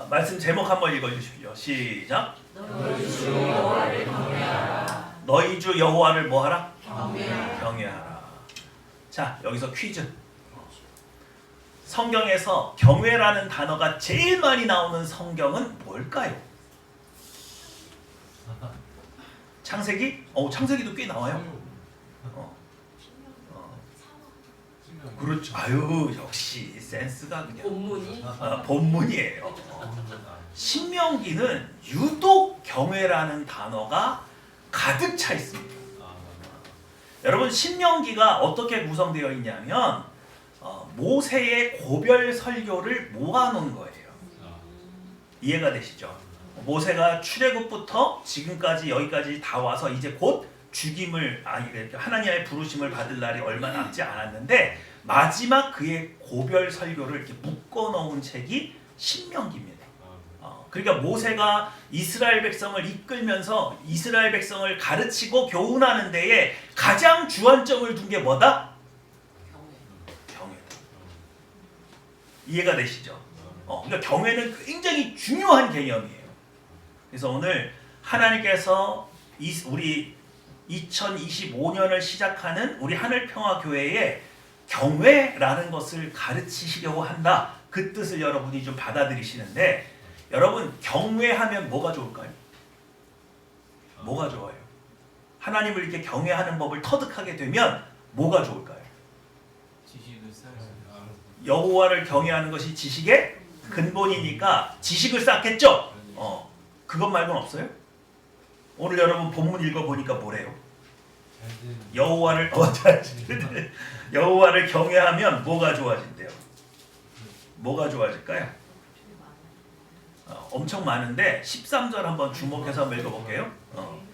말씀 제목 한번 읽어주십시오. 시작. 너희 주 여호와를 경외하라. 너희 주 여호와를 뭐하라? 경외하라. 경외하라. 자, 여기서 퀴즈. 성경에서 경외라는 단어가 제일 많이 나오는 성경은 뭘까요? 창세기? 창세기도 꽤 나와요. 그렇죠. 아유, 역시 센스가 그냥 본문이 본문이에요. 신명기는 유독 경외라는 단어가 가득 차 있습니다. 여러분, 신명기가 어떻게 구성되어 있냐면 모세의 고별 설교를 모아놓은 거예요. 이해가 되시죠? 모세가 출애굽부터 지금까지 여기까지 다 와서 이제 곧 죽임을 하나님의 부르심을 받을 날이 얼마 남지 않았는데 마지막 그의 고별 설교를 이렇게 묶어놓은 책이 신명기입니다. 그러니까 모세가 이스라엘 백성을 이끌면서 이스라엘 백성을 가르치고 교훈하는 데에 가장 주안점을 둔 게 뭐다? 경외다. 이해가 되시죠? 그러니까 경외는 굉장히 중요한 개념이에요. 그래서 오늘 하나님께서 우리 2025년을 시작하는 우리 하늘평화교회에 경외라는 것을 가르치시려고 한다. 그 뜻을 여러분이 좀 받아들이시는데, 여러분, 경외하면 뭐가 좋을까요? 뭐가 좋아요? 하나님을 이렇게 경외하는 법을 터득하게 되면 뭐가 좋을까요? 지식을 쌓아요. 여호와를 경외하는 것이 지식의 근본이니까 지식을 쌓겠죠? 그것 말고는 없어요? 오늘 여러분 본문 읽어보니까 뭐래요? 여호와를 여호와를 경외하면 뭐가 좋아진대요? 뭐가 좋아질까요? 엄청 많은데 13절 한번 주목해서 한번 읽어볼게요.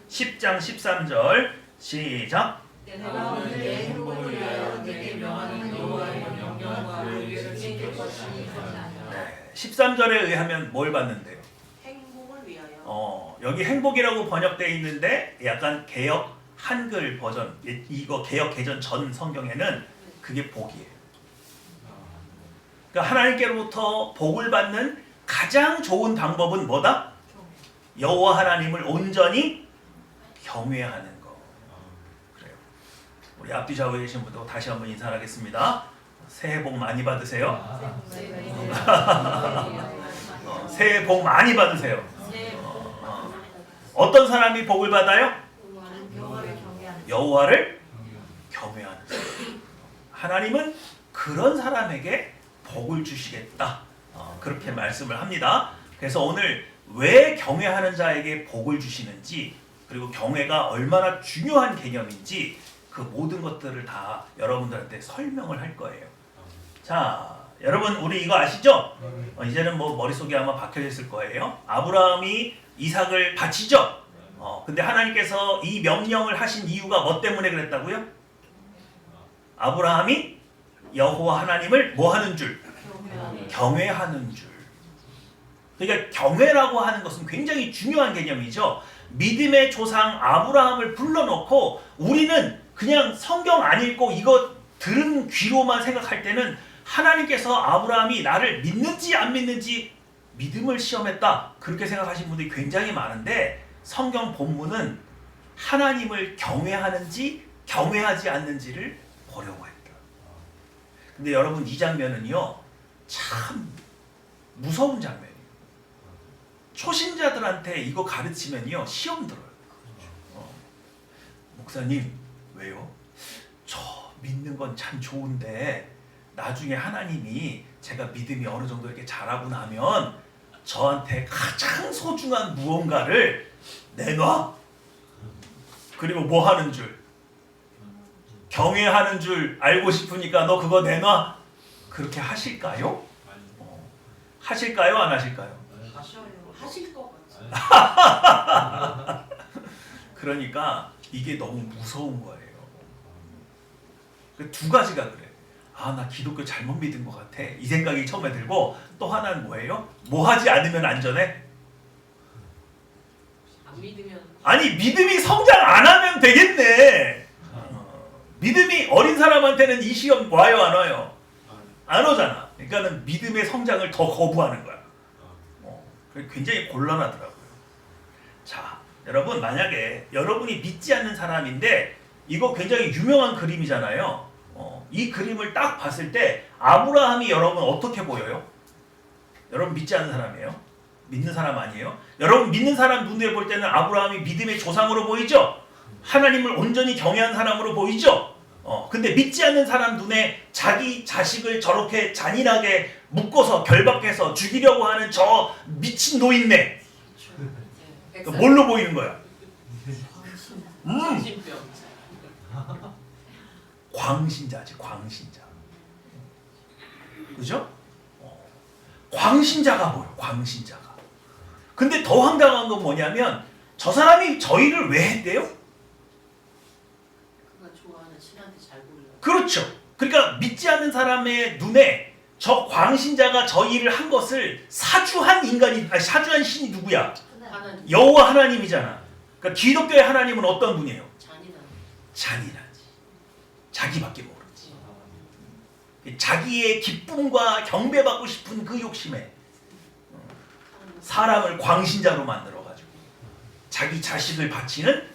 10장 13절 시작. 내가 오늘 내 행복을 위하여 내게 명하는 여호와의 명령과 의를 지킬 것이니. 13절에 의하면 뭘 받는데요? 행복을 위하여. 여기 행복이라고 번역되어 있는데 약간 개역 한글 버전, 이거 개역 개전 전 성경에는 그게 복이에요. 그러니까 하나님께로부터 복을 받는 가장 좋은 방법은 뭐다? 여호와 하나님을 온전히 경외하는 거. 그래요. 우리 앞뒤 좌우에 계신 분들 다시 한번 인사하겠습니다. 새해 복 많이 받으세요. 새해 복 많이 받으세요. 어떤 사람이 복을 받아요? 여호와를 경외하는 사람. 하나님은 그런 사람에게 복을 주시겠다. 그렇게 말씀을 합니다. 그래서 오늘 왜 경외하는 자에게 복을 주시는지, 그리고 경외가 얼마나 중요한 개념인지 그 모든 것들을 다 여러분들한테 설명을 할 거예요. 자, 여러분, 우리 이거 아시죠? 이제는 뭐 머릿속에 아마 박혀져 있을 거예요. 아브라함이 이삭을 바치죠? 근데 하나님께서 이 명령을 하신 이유가 뭐 때문에 그랬다고요? 아브라함이 여호와 하나님을 뭐 하는 줄? 경외하는 줄. 그러니까 경외라고 하는 것은 굉장히 중요한 개념이죠. 믿음의 조상 아브라함을 불러놓고 우리는 그냥 성경 안 읽고 이거 들은 귀로만 생각할 때는 하나님께서 아브라함이 나를 믿는지 안 믿는지 믿음을 시험했다, 그렇게 생각하시는 분들이 굉장히 많은데, 성경 본문은 하나님을 경외하는지 경외하지 않는지를 보려고 했다. 근데 여러분, 이 장면은요 참 무서운 장면이에요. 초신자들한테 이거 가르치면요 시험 들어요. 목사님, 왜요? 저 믿는 건 참 좋은데 나중에 하나님이 제가 믿음이 어느 정도 이렇게 자라고 나면 저한테 가장 소중한 무언가를 내놔. 그리고 뭐 하는 줄? 경외하는 줄 알고 싶으니까 너 그거 내놔. 그렇게 하실까요? 하실까요? 안 하실까요? 하실 것 같아요. 그러니까 이게 너무 무서운 거예요. 두 가지가 그래. 아, 나 기독교 잘못 믿은 것 같아, 이 생각이 처음에 들고, 또 하나는 뭐예요? 뭐 하지 않으면 안전해? 안 믿으면. 아니, 믿음이 성장 안 하면 되겠네. 믿음이 어린 사람한테는 이 시험 와요, 안 와요? 안 오잖아. 그러니까는 믿음의 성장을 더 거부하는 거야. 굉장히 곤란하더라고요. 자, 여러분 만약에 여러분이 믿지 않는 사람인데 이거 굉장히 유명한 그림이잖아요. 이 그림을 딱 봤을 때 아브라함이 여러분 어떻게 보여요? 여러분 믿지 않는 사람이에요? 믿는 사람 아니에요? 여러분 믿는 사람 눈에 볼 때는 아브라함이 믿음의 조상으로 보이죠? 하나님을 온전히 경외한 사람으로 보이죠? 근데 믿지 않는 사람 눈에 자기 자식을 저렇게 잔인하게 묶어서 결박해서 죽이려고 하는 저 미친 노인네 뭘로 보이는 거야? 정신병. 광신자지, 광신자. 그죠? 광신자가 보여, 광신자가. 근데 더 황당한 건 뭐냐면 저 사람이 저 일을 왜 했대요? 그가 좋아하는 신한테 잘 보이려. 그렇죠. 그러니까 믿지 않는 사람의 눈에 저 광신자가 저 일을 한 것을 사주한 인간이, 아니 사주한 신이 누구야? 하나님. 여호와 하나님이잖아. 그러니까 기독교의 하나님은 어떤 분이에요? 잔인한. 잔인하지. 자기밖에 모르지. 자기의 기쁨과 경배받고 싶은 그 욕심에 사람을 광신자로 만들어가지고 자기 자식을 바치는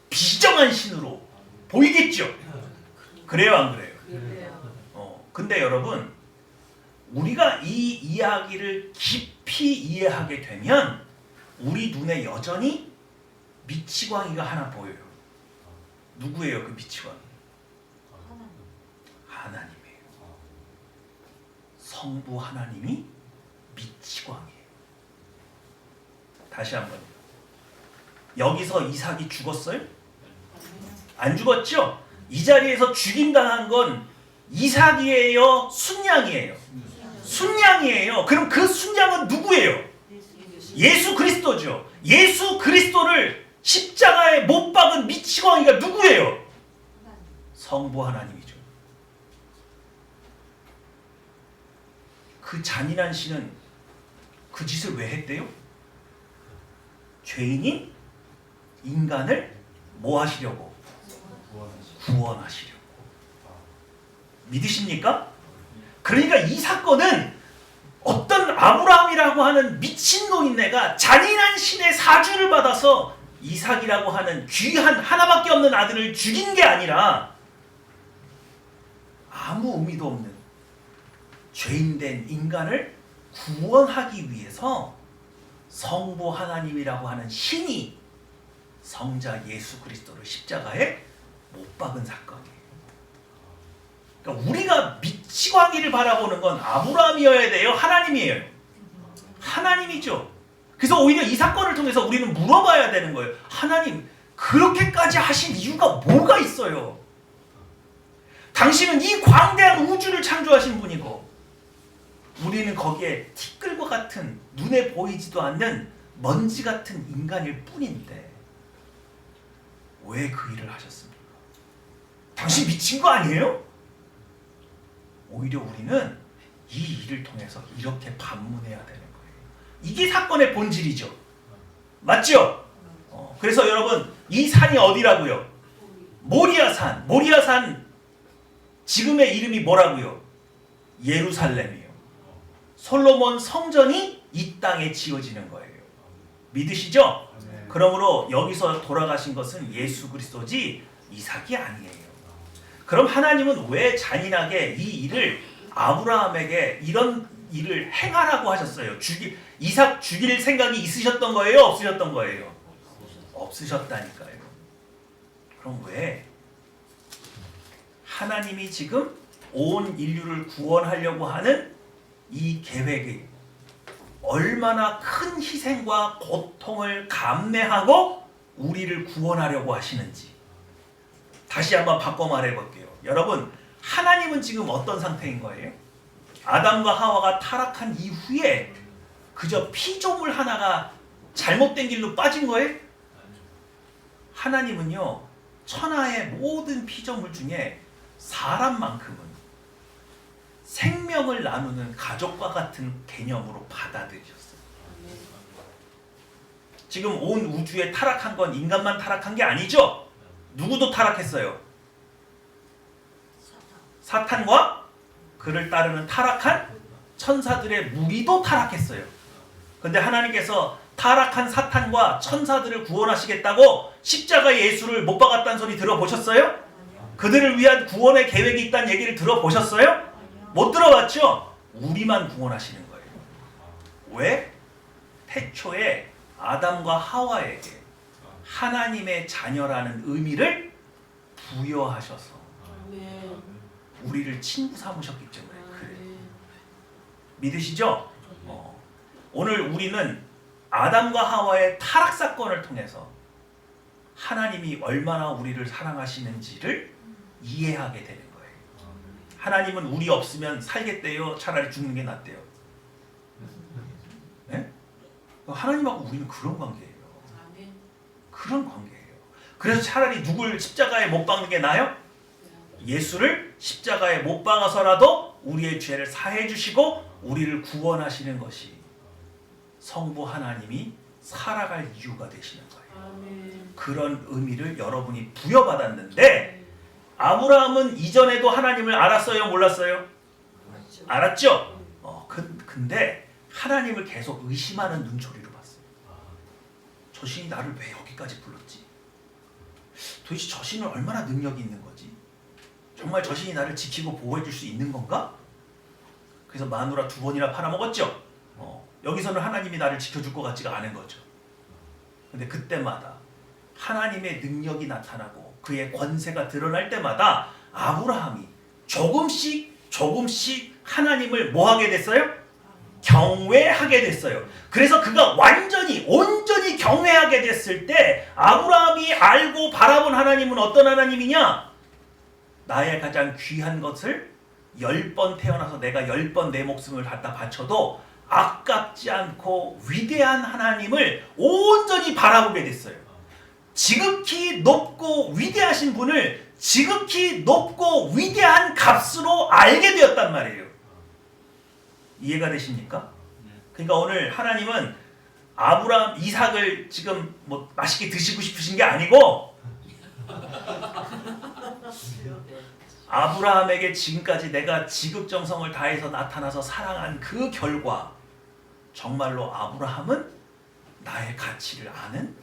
비정한 신으로 보이겠죠. 그래요, 안 그래요? 그래요. 근데 여러분, 우리가 이 이야기를 깊이 이해하게 되면 우리 눈에 여전히 미치광이가 하나 보여요. 누구예요, 그 미치광이? 하나님이에요. 성부 하나님이 미치광이에요. 다시 한번. 여기서 이삭이 죽었어요? 안 죽었죠? 이 자리에서 죽임당한 건 이삭이에요? 순양이에요? 순양이에요. 그럼 그 순양은 누구예요? 예수 그리스도죠. 예수 그리스도를 십자가에 못 박은 미치광이가 누구예요? 성부 하나님이죠. 그 잔인한 신은 그 짓을 왜 했대요? 죄인인 인간을 뭐 하시려고? 구원하시려고. 믿으십니까? 그러니까 이 사건은 어떤 아브라함이라고 하는 미친노인네가 잔인한 신의 사주를 받아서 이삭이라고 하는 귀한 하나밖에 없는 아들을 죽인 게 아니라 아무 의미도 없는 죄인된 인간을 구원하기 위해서 성부 하나님이라고 하는 신이 성자 예수 그리스도를 십자가에 못 박은 사건이에요. 그러니까 우리가 미치광이를 바라보는 건 아브라함이어야 돼요? 하나님이에요? 하나님이죠. 그래서 오히려 이 사건을 통해서 우리는 물어봐야 되는 거예요. 하나님, 그렇게까지 하신 이유가 뭐가 있어요? 당신은 이 광대한 우주를 창조하신 분이고 우리는 거기에 티끌과 같은 눈에 보이지도 않는 먼지 같은 인간일 뿐인데 왜 그 일을 하셨습니까? 당신 미친 거 아니에요? 오히려 우리는 이 일을 통해서 이렇게 반문해야 되는 거예요. 이게 사건의 본질이죠. 맞죠? 그래서 여러분, 이 산이 어디라고요? 모리아산. 모리아산 지금의 이름이 뭐라고요? 예루살렘이요. 솔로몬 성전이 이 땅에 지어지는 거예요. 믿으시죠? 그러므로 여기서 돌아가신 것은 예수 그리스도지 이삭이 아니에요. 그럼 하나님은 왜 잔인하게 이 일을 아브라함에게 이런 일을 행하라고 하셨어요? 이삭 죽일 생각이 있으셨던 거예요? 없으셨던 거예요? 없으셨다니까요. 그럼 왜 하나님이 지금 온 인류를 구원하려고 하는 이 계획이 얼마나 큰 희생과 고통을 감내하고 우리를 구원하려고 하시는지 다시 한번 바꿔 말해볼게요. 여러분, 하나님은 지금 어떤 상태인 거예요? 아담과 하와가 타락한 이후에 그저 피조물 하나가 잘못된 길로 빠진 거예요? 하나님은요, 천하의 모든 피조물 중에 사람만큼은 생명을 나누는 가족과 같은 개념으로 받아들이셨어요. 지금 온 우주에 타락한 건 인간만 타락한 게 아니죠? 누구도 타락했어요? 사탄과 그를 따르는 타락한 천사들의 무리도 타락했어요. 근데 하나님께서 타락한 사탄과 천사들을 구원하시겠다고 십자가의 예수를 못 박았다는 소리 들어보셨어요? 그들을 위한 구원의 계획이 있다는 얘기를 들어보셨어요? 못 들어봤죠? 우리만 구원하시는 거예요. 왜? 태초에 아담과 하와에게 하나님의 자녀라는 의미를 부여하셔서 우리를 친구 삼으셨기 때문에 그래요. 믿으시죠? 오늘 우리는 아담과 하와의 타락 사건을 통해서 하나님이 얼마나 우리를 사랑하시는지를 이해하게 되는 거예요. 하나님은 우리 없으면 살겠대요? 차라리 죽는 게 낫대요? 네? 하나님하고 우리는 그런 관계예요. 그런 관계예요. 그래서 차라리 누굴 십자가에 못 박는 게 나아요? 예수를 십자가에 못 박아서라도 우리의 죄를 사해 주시고 우리를 구원하시는 것이 성부 하나님이 살아갈 이유가 되시는 거예요. 그런 의미를 여러분이 부여받았는데 아브라함은 이전에도 하나님을 알았어요? 몰랐어요? 알았죠? 근데 하나님을 계속 의심하는 눈초리로 봤어요. 저 신이 나를 왜 여기까지 불렀지? 도대체 저 신은 얼마나 능력이 있는 거지? 정말 저 신이 나를 지키고 보호해 줄 수 있는 건가? 그래서 마누라 2번이나 팔아먹었죠? 여기서는 하나님이 나를 지켜줄 것 같지가 않은 거죠. 근데 그때마다 하나님의 능력이 나타나고 그의 권세가 드러날 때마다 아브라함이 조금씩 하나님을 뭐하게 됐어요? 경외하게 됐어요. 그래서 그가 온전히 경외하게 됐을 때 아브라함이 알고 바라본 하나님은 어떤 하나님이냐? 나의 가장 귀한 것을 10번 태어나서 내가 10번 내 목숨을 갖다 바쳐도 아깝지 않고 위대한 하나님을 온전히 바라보게 됐어요. 지극히 높고 위대하신 분을 지극히 높고 위대한 값으로 알게 되었단 말이에요. 이해가 되십니까? 그러니까 오늘 하나님은 아브라함, 이삭을 지금 뭐 맛있게 드시고 싶으신 게 아니고 아브라함에게 지금까지 내가 지극정성을 다해서 나타나서 사랑한 그 결과 정말로 아브라함은 나의 가치를 아는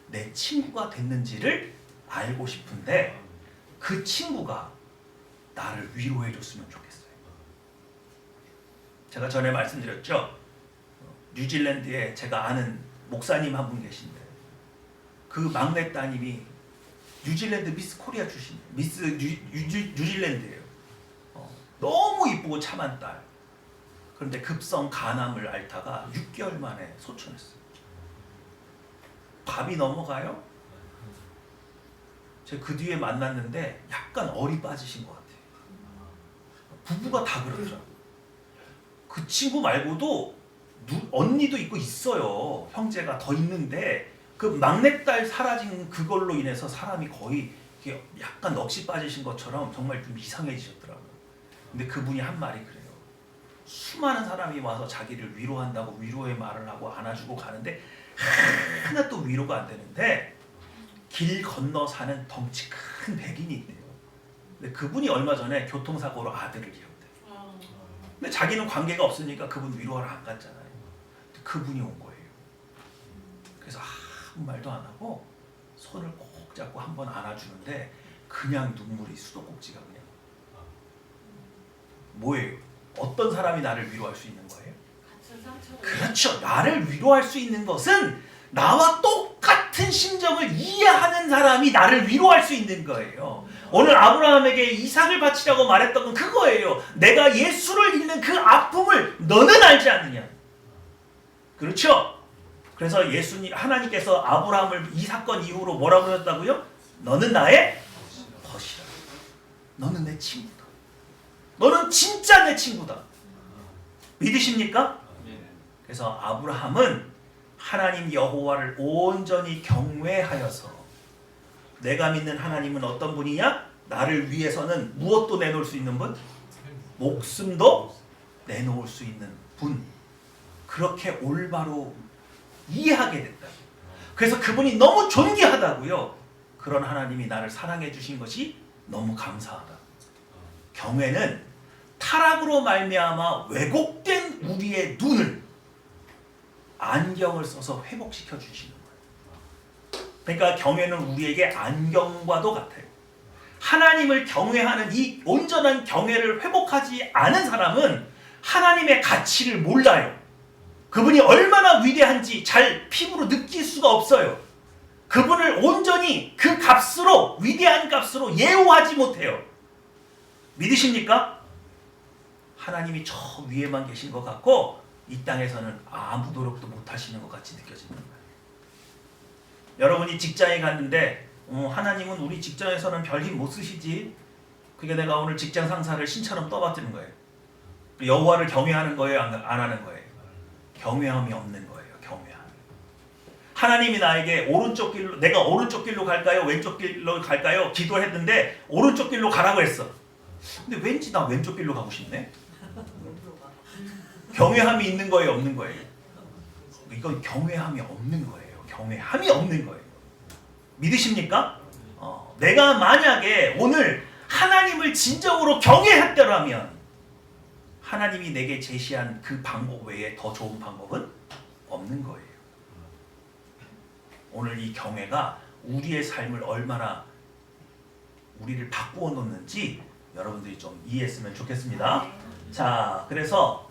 내 친구가 됐는지를 알고 싶은데 그 친구가 나를 위로해 줬으면 좋겠어요. 제가 전에 말씀드렸죠. 뉴질랜드에 제가 아는 목사님 한 분 계신데 그 막내 따님이 뉴질랜드 미스 코리아 출신, 미스 뉴질랜드예요. 너무 이쁘고 참한 딸. 그런데 급성 간암을 앓다가 6개월 만에 소천했어요. 밥이 넘어가요? 제가 그 뒤에 만났는데 약간 얼이 빠지신 것 같아요. 부부가 다 그러더라고요. 그 친구 말고도 언니도 있고 있어요. 형제가 더 있는데 그 막내딸 사라진 그걸로 인해서 사람이 거의 약간 넋이 빠지신 것처럼 정말 좀 이상해지셨더라고요. 근데 그분이 한 말이 그래요. 수많은 사람이 와서 자기를 위로한다고 위로의 말을 하고 안아주고 가는데 하나도 위로가 안 되는데 길 건너 사는 덩치 큰 백인이 있대요. 근데 그분이 얼마 전에 교통사고로 아들을 잃었대요. 근데 자기는 관계가 없으니까 그분 위로하러 안 갔잖아요. 근데 그분이 온 거예요. 그래서 아무 말도 안 하고 손을 꼭 잡고 한번 안아주는데 그냥 눈물이 수도꼭지가 그냥. 뭐예요? 어떤 사람이 나를 위로할 수 있는 거예요? 그렇죠. 나를 위로할 수 있는 것은 나와 똑같은 심정을 이해하는 사람이 나를 위로할 수 있는 거예요. 오늘 아브라함에게 이삭을 바치라고 말했던 건 그거예요. 내가 예수를 잃는 그 아픔을 너는 알지 않느냐. 그렇죠? 그래서 하나님께서 아브라함을 이 사건 이후로 뭐라고 하셨다고요? 너는 나의 벗이라. 너는 내 친구다. 너는 진짜 내 친구다. 믿으십니까? 그래서 아브라함은 하나님 여호와를 온전히 경외하여서 내가 믿는 하나님은 어떤 분이냐? 나를 위해서는 무엇도 내놓을 수 있는 분? 목숨도 내놓을 수 있는 분. 그렇게 올바로 이해하게 됐다. 그래서 그분이 너무 존귀하다고요. 그런 하나님이 나를 사랑해 주신 것이 너무 감사하다. 경외는 타락으로 말미암아 왜곡된 우리의 눈을 안경을 써서 회복시켜 주시는 거예요. 그러니까 경외는 우리에게 안경과도 같아요. 하나님을 경외하는 이 온전한 경외를 회복하지 않은 사람은 하나님의 가치를 몰라요. 그분이 얼마나 위대한지 잘 피부로 느낄 수가 없어요. 그분을 온전히 그 값으로, 위대한 값으로 예우하지 못해요. 믿으십니까? 하나님이 저 위에만 계신 것 같고 이 땅에서는 아무 노력도 못 하시는 것 같이 느껴지는 거예요. 여러분이 직장에 갔는데 하나님은 우리 직장에서는 별 힘 못 쓰시지. 그게 내가 오늘 직장 상사를 신처럼 떠받드는 거예요. 여호와를 경외하는 거예요? 안 하는 거예요? 경외함이 없는 거예요. 경외함. 하나님이 나에게 오른쪽 길로, 내가 오른쪽 길로 갈까요? 왼쪽 길로 갈까요? 기도했는데 오른쪽 길로 가라고 했어. 근데 왠지 나 왼쪽 길로 가고 싶네. 경외함이 있는 거예요? 없는 거예요? 이건 경외함이 없는 거예요. 경외함이 없는 거예요. 믿으십니까? 내가 만약에 오늘 하나님을 진정으로 경외했더라면 하나님이 내게 제시한 그 방법 외에 더 좋은 방법은 없는 거예요. 오늘 이 경외가 우리의 삶을 얼마나 우리를 바꾸어 놓는지 여러분들이 좀 이해했으면 좋겠습니다. 자, 그래서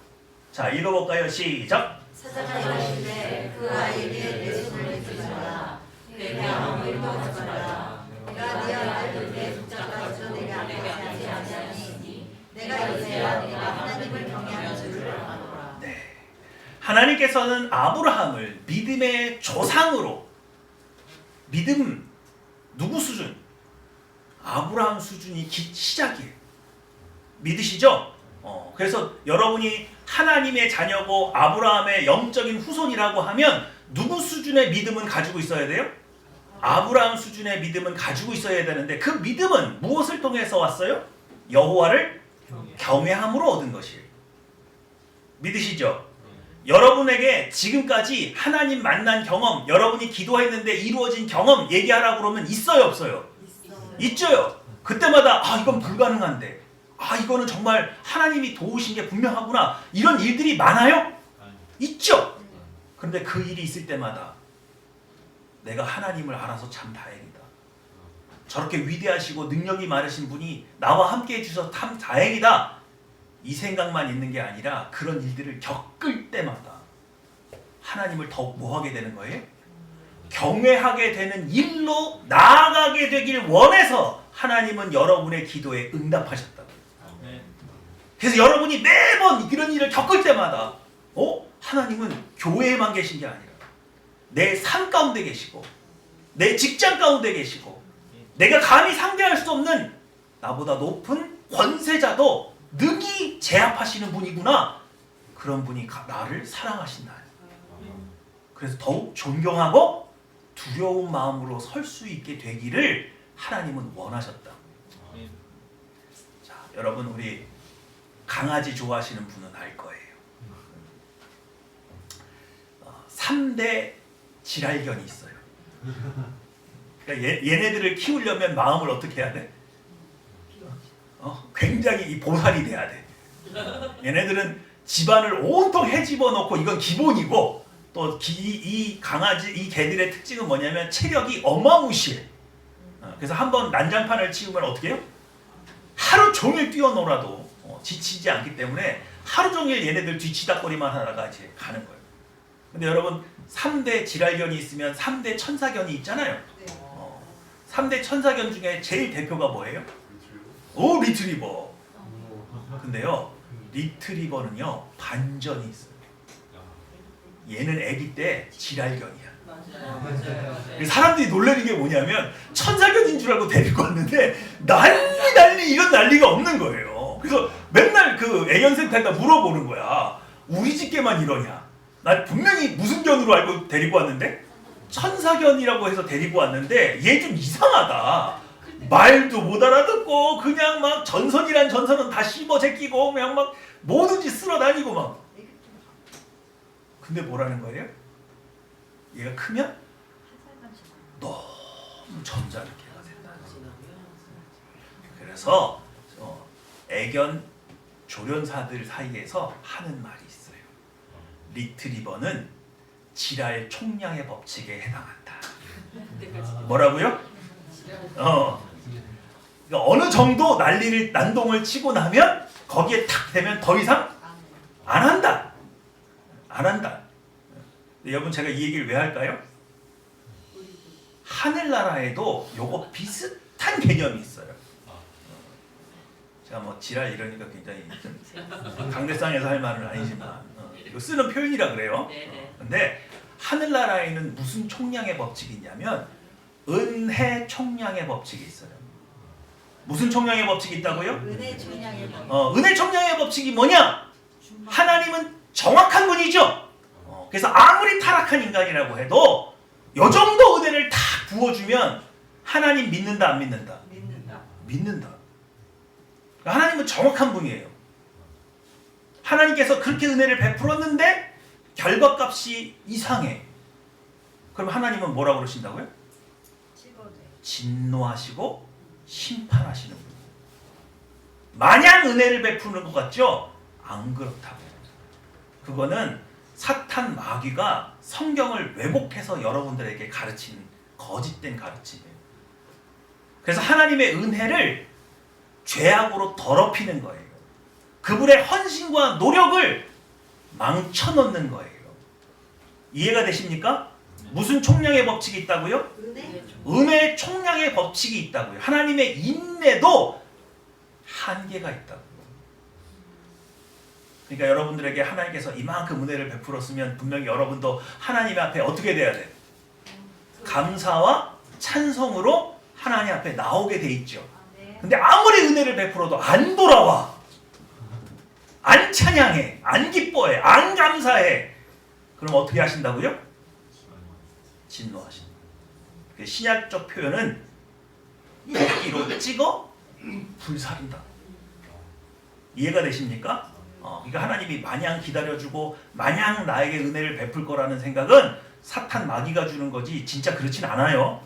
자, 읽어볼까요? 시작! 사자가 이르시되 그 아이에게 내 손을 내지 마라. 내게 아무 일도 하지 마라. 내가 네 아들을 내 붙잡아서 내게 아무것도 하지 아니하니 내가 이제야 내가 하나님을 경외하는 줄을 아노라. 네, 하나님께서는 아브라함을 믿음의 조상으로, 믿음 누구 수준? 아브라함 수준이 시작이에요. 믿으시죠? 그래서 여러분이 하나님의 자녀고 아브라함의 영적인 후손이라고 하면 누구 수준의 믿음은 가지고 있어야 돼요? 아브라함 수준의 믿음은 가지고 있어야 되는데 그 믿음은 무엇을 통해서 왔어요? 여호와를 경외함으로 얻은 것이에요. 믿으시죠? 여러분에게 지금까지 하나님 만난 경험, 여러분이 기도했는데 이루어진 경험 얘기하라고 그러면 있어요, 없어요? 있죠요. 그때마다 이건 불가능한데, 이거는 정말 하나님이 도우신 게 분명하구나, 이런 일들이 많아요? 있죠. 그런데 그 일이 있을 때마다 내가 하나님을 알아서 참 다행이다. 저렇게 위대하시고 능력이 많으신 분이 나와 함께 해주셔서 참 다행이다. 이 생각만 있는 게 아니라 그런 일들을 겪을 때마다 하나님을 더욱 뭐하게 되는 거예요? 경외하게 되는 일로 나아가게 되길 원해서 하나님은 여러분의 기도에 응답하셨다고. 그래서 여러분이 매번 이런 일을 겪을 때마다 하나님은 교회에만 계신 게 아니라 내 삶 가운데 계시고 내 직장 가운데 계시고 내가 감히 상대할 수 없는 나보다 높은 권세자도 능히 제압하시는 분이구나. 그런 분이 나를 사랑하신다. 그래서 더욱 존경하고 두려운 마음으로 설 수 있게 되기를 하나님은 원하셨다. 자, 여러분, 우리 강아지 좋아하시는 분은 알 거예요. 3대 질알견이 있어요. 그러니까 얘네들을 키우려면 마음을 어떻게 해야 돼? 굉장히 이 보살이 돼야 돼. 얘네들은 집안을 온통 헤집어 놓고, 이건 기본이고, 또 이 강아지, 이 개들의 특징은 뭐냐면 체력이 어마무시해. 그래서 한번 난장판을 치우면 어떻게 해요? 하루 종일 뛰어놀아도 지치지 않기 때문에 하루 종일 얘네들 뒤치다거리만 하다가 이제 가는 거예요. 근데 여러분, 3대 질알견이 있으면 3대 천사견이 있잖아요. 3대 천사견 중에 제일 대표가 뭐예요? 리트리버. 근데요, 리트리버는요 반전이 있어요. 얘는 아기 때 질알견이야. 사람들이 놀라는 게 뭐냐면 천사견인 줄 알고 데리고 왔는데 난리 이런 난리가 없는 거예요. 그래서 맨날 그 애견센터에다 물어보는 거야. 우리 집 개만 이러냐? 나 분명히 무슨 견으로 알고 데리고 왔는데 천사견이라고 해서 데리고 왔는데 얘 좀 이상하다. 말도 못 알아듣고 그냥 막 전선이란 전선은 다 씹어 제끼고 그냥 막 뭐든지 쓸어 다니고 막. 근데 뭐라는 거예요? 얘가 크면 너무 전자르게가 된다. 그래서 애견 조련사들 사이에서 하는 말이 있어요. 리트리버는 지랄 총량의 법칙에 해당한다. 뭐라고요? 그러니까 어느 정도 난동을 치고 나면 거기에 탁 되면 더 이상 안 한다. 안 한다. 여러분 제가 이 얘기를 왜 할까요? 하늘나라에도 요거 비슷한 개념이 있어요. 제가 뭐 지랄 이러니까 굉장히 좀 강대상에서 할 말은 아니지만 이거 쓰는 표현이라 그래요. 근데 하늘나라에는 무슨 총량의 법칙이 있냐면 은혜 총량의 법칙이 있어요. 무슨 총량의 법칙이 있다고요? 은혜 총량의 법. 은혜 총량의 법칙이 뭐냐? 하나님은 정확한 분이죠. 그래서 아무리 타락한 인간이라고 해도 요 정도 은혜를 다 부어주면 하나님 믿는다 안 믿는다? 믿는다. 하나님은 정확한 분이에요. 하나님께서 그렇게 은혜를 베풀었는데 결과값이 이상해. 그럼 하나님은 뭐라고 그러신다고요? 진노하시고 심판하시는 분. 마냥 은혜를 베푸는 것 같죠? 안 그렇다고. 그거는 사탄 마귀가 성경을 왜곡해서 여러분들에게 가르친 거짓된 가르침이에요. 그래서 하나님의 은혜를 죄악으로 더럽히는 거예요. 그분의 헌신과 노력을 망쳐놓는 거예요. 이해가 되십니까? 무슨 총량의 법칙이 있다고요? 은혜의 총량의 법칙이 있다고요. 하나님의 인내도 한계가 있다고요. 그러니까 여러분들에게 하나님께서 이만큼 은혜를 베풀었으면 분명히 여러분도 하나님 앞에 어떻게 돼야 돼? 감사와 찬송으로 하나님 앞에 나오게 돼 있죠. 근데 아무리 은혜를 베풀어도 안 돌아와. 안 찬양해. 안 기뻐해. 안 감사해. 그럼 어떻게 하신다고요? 진노하신다. 신약적 표현은 도끼로 찍어 불살린다. 이해가 되십니까? 그러니까 하나님이 마냥 기다려주고 마냥 나에게 은혜를 베풀 거라는 생각은 사탄 마귀가 주는 거지 진짜 그렇진 않아요.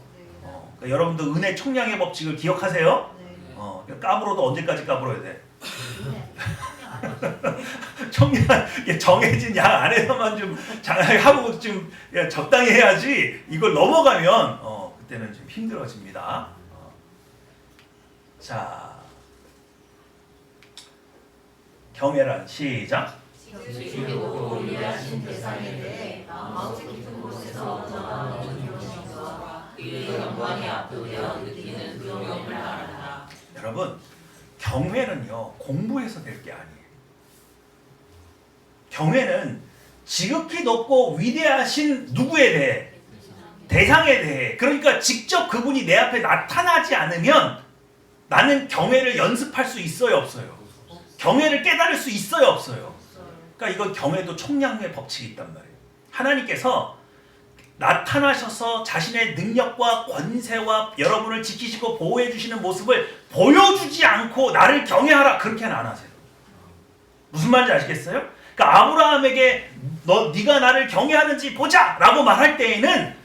그러니까 여러분도 은혜 총량의 법칙을 기억하세요. 까불어도 언제까지 까불어야 돼? 총량 정해진 양 안에서만 좀 하고 좀 적당히 해야지. 이걸 넘어가면 그때는 좀 힘들어집니다. 자, 경외란 시작. 지키고 위하신 대상에 대해 마음 깊은 곳에서 얻어가는 경험과 그의 영광의 압도되어 느끼는 두려움을 알아라. 여러분, 경외는요 공부해서 될 게 아니에요. 경외는 지극히 높고 위대하신 누구에 대해? 대상에 대해. 그러니까 직접 그분이 내 앞에 나타나지 않으면 나는 경외를 연습할 수 있어요 없어요? 경외를 깨달을 수 있어요 없어요? 그러니까 이건 경외도 총량의 법칙이 있단 말이에요. 하나님께서 나타나셔서 자신의 능력과 권세와 여러분을 지키시고 보호해 주시는 모습을 보여주지 않고 나를 경외하라 그렇게는 안 하세요. 무슨 말인지 아시겠어요? 그러니까 아브라함에게 네가 나를 경외하는지 보자 라고 말할 때에는